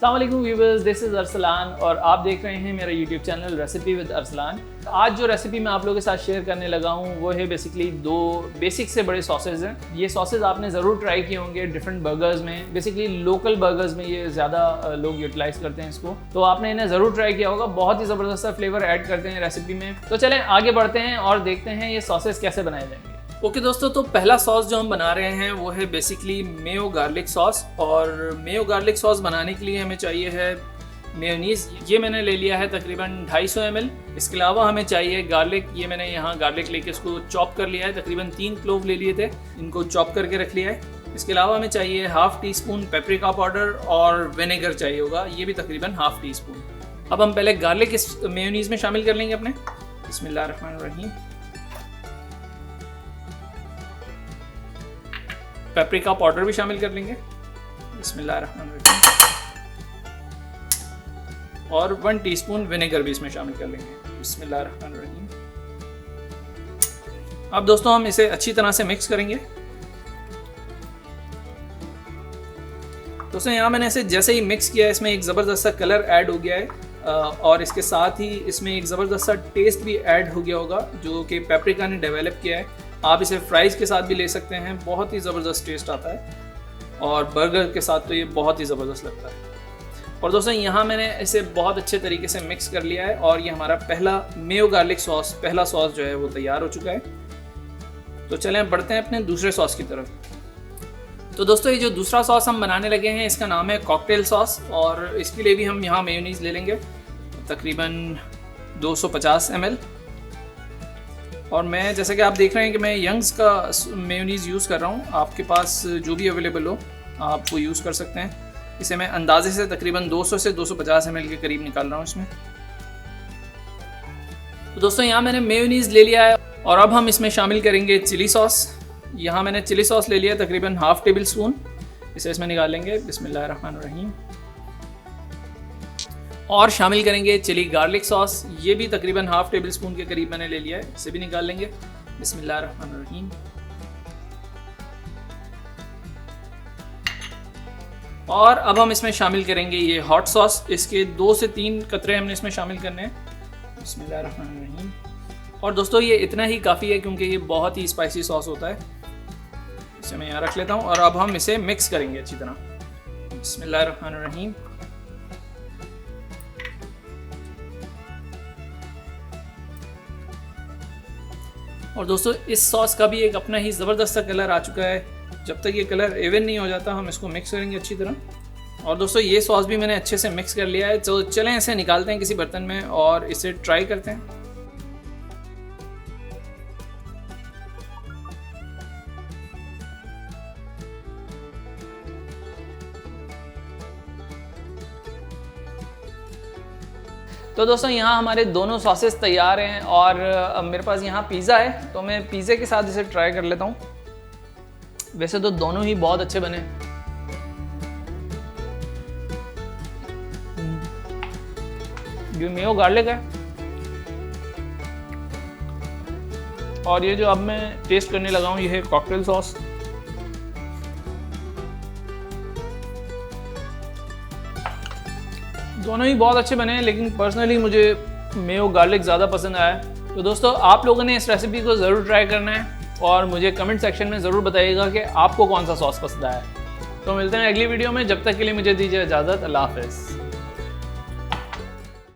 अस्सलाम वालेकुम viewers, this is Arsalan और आप देख रहे हैं मेरा YouTube channel recipe with Arsalan. आज जो रेसिपी मैं आप लोगों के साथ शेयर करने लगा हूँ वो है बेसिकली दो बेसिक से बड़े सॉसेज हैं। ये सॉसेज आपने ज़रूर ट्राई किए होंगे डिफरेंट बर्गर्स में, बेसिकली लोकल बर्गर्स में ये ज़्यादा लोग यूटिलाइज करते हैं इसको, तो आपने इन्हें ज़रूर ट्राई किया होगा। बहुत ही ज़बरदस्त सा फ्लेवर ऐड करते हैं रेसिपी में। तो चलें आगे बढ़ते हैं और देखते हैं ये सॉसेज कैसे बनाए जाएंगे। ओके दोस्तों, तो पहला सॉस जो हम बना रहे हैं वो है बेसिकली मेयो गार्लिक सॉस। और मेयो गार्लिक सॉस बनाने के लिए हमें चाहिए है मेयोनीज़। ये मैंने ले लिया है तकरीबन 250 ml। इसके अलावा हमें चाहिए गार्लिक। ये मैंने यहाँ गार्लिक लेके इसको चॉप कर लिया है, तकरीबन 3 क्लोव ले लिए थे, इनको चॉप करके रख लिया है। इसके अलावा हमें चाहिए ½ टीस्पून पेपरिका पाउडर और विनेगर चाहिए होगा, ये भी तकरीबन ½ टीस्पून। अब हम पहले गार्लिक इस मेयोनीज़ में शामिल कर लेंगे अपने। बिस्मिल्लाहिर्रहमानिर्रहीम। पेपरिका पाउडर भी शामिल कर लेंगे। बिस्मिल्लाहिर्रहमानिर्रहीम। और 1 टीस्पून विनेगर भी इसमें शामिल कर लेंगे। बिस्मिल्लाहिर्रहमानिर्रहीम। अब दोस्तों हम इसे अच्छी तरह से मिक्स करेंगे। दोस्तों यहाँ मैंने इसे जैसे ही मिक्स किया, इसमें एक ज़बरदस्त सा कलर ऐड हो गया है और इसके साथ ही इसमें एक ज़बरदस्त सा टेस्ट भी ऐड हो गया होगा जो कि पेपरिका ने डेवलप किया है। आप इसे फ्राइज़ के साथ भी ले सकते हैं, बहुत ही ज़बरदस्त टेस्ट आता है और बर्गर के साथ तो ये बहुत ही ज़बरदस्त लगता है। और दोस्तों यहाँ मैंने इसे बहुत अच्छे तरीके से मिक्स कर लिया है और ये हमारा पहला मेयो गार्लिक सॉस, पहला सॉस जो है वो तैयार हो चुका है। तो चलें बढ़ते हैं अपने दूसरे सॉस की तरफ। तो दोस्तों ये जो दूसरा सॉस हम बनाने लगे हैं इसका नाम है कॉकटेल सॉस और इसके लिए भी हम यहाँ मेयोनीज़ ले लेंगे तकरीबन 250 ml। और मैं जैसे कि आप देख रहे हैं कि मैं यंग्स का मेयोनीज़ यूज़ कर रहा हूँ, आपके पास जो भी अवेलेबल हो आप वो यूज़ कर सकते हैं। इसे मैं अंदाजे से तकरीबन 200 से 250 ml के करीब निकाल रहा हूँ इसमें। तो दोस्तों यहाँ मैंने मेयोनीज़ ले लिया है और अब हम इसमें शामिल करेंगे चिली सॉस। यहाँ मैंने चिली सॉस ले लिया तकरीबन ½ टेबल स्पून, इसे इसमें निकाल लेंगे। बिस्मिल्लाहिर्रहमानिर्रहीम। और शामिल करेंगे चिली गार्लिक सॉस, ये भी तकरीबन ½ टेबल स्पून के करीब मैंने ले लिया है, इसे भी निकाल लेंगे। बिस्मिल्लाहिर्रहमानिर्रहीम। और अब हम इसमें शामिल करेंगे ये हॉट सॉस, इसके 2 से 3 कतरे हमने इसमें शामिल करने हैं। बिस्मिल्लाहिर्रहमानिर्रहीम। और दोस्तों ये इतना ही काफ़ी है क्योंकि ये बहुत ही स्पाइसी सॉस होता है। इसे मैं यहाँ रख लेता हूँ और अब हम इसे मिक्स करेंगे अच्छी तरह। बिस्मिल्लाहिर्रहमानिर्रहीम। और दोस्तों इस सॉस का भी एक अपना ही ज़बरदस्त सा कलर आ चुका है। जब तक ये कलर इवन नहीं हो जाता हम इसको मिक्स करेंगे अच्छी तरह। और दोस्तों ये सॉस भी मैंने अच्छे से मिक्स कर लिया है, तो चलें इसे निकालते हैं किसी बर्तन में और इसे ट्राई करते हैं। तो दोस्तों यहाँ हमारे दोनों सॉसेस तैयार हैं और मेरे पास यहाँ पिज़्ज़ा है, तो मैं पिज़्ज़े के साथ इसे ट्राई कर लेता हूँ। वैसे तो दोनों ही बहुत अच्छे बने। ये मेयो गार्लिक है और ये जो अब मैं टेस्ट करने लगा हूँ ये है कॉकटेल सॉस। दोनों ही बहुत अच्छे बने हैं, लेकिन पर्सनली मुझे मेयो गार्लिक ज़्यादा पसंद आया। तो दोस्तों आप लोगों ने इस रेसिपी को ज़रूर ट्राई करना है और मुझे कमेंट सेक्शन में ज़रूर बताइएगा कि आपको कौन सा सॉस पसंद आया। तो मिलते हैं अगली वीडियो में, जब तक के लिए मुझे दीजिए इजाज़त। अल्लाह हाफ़िज़।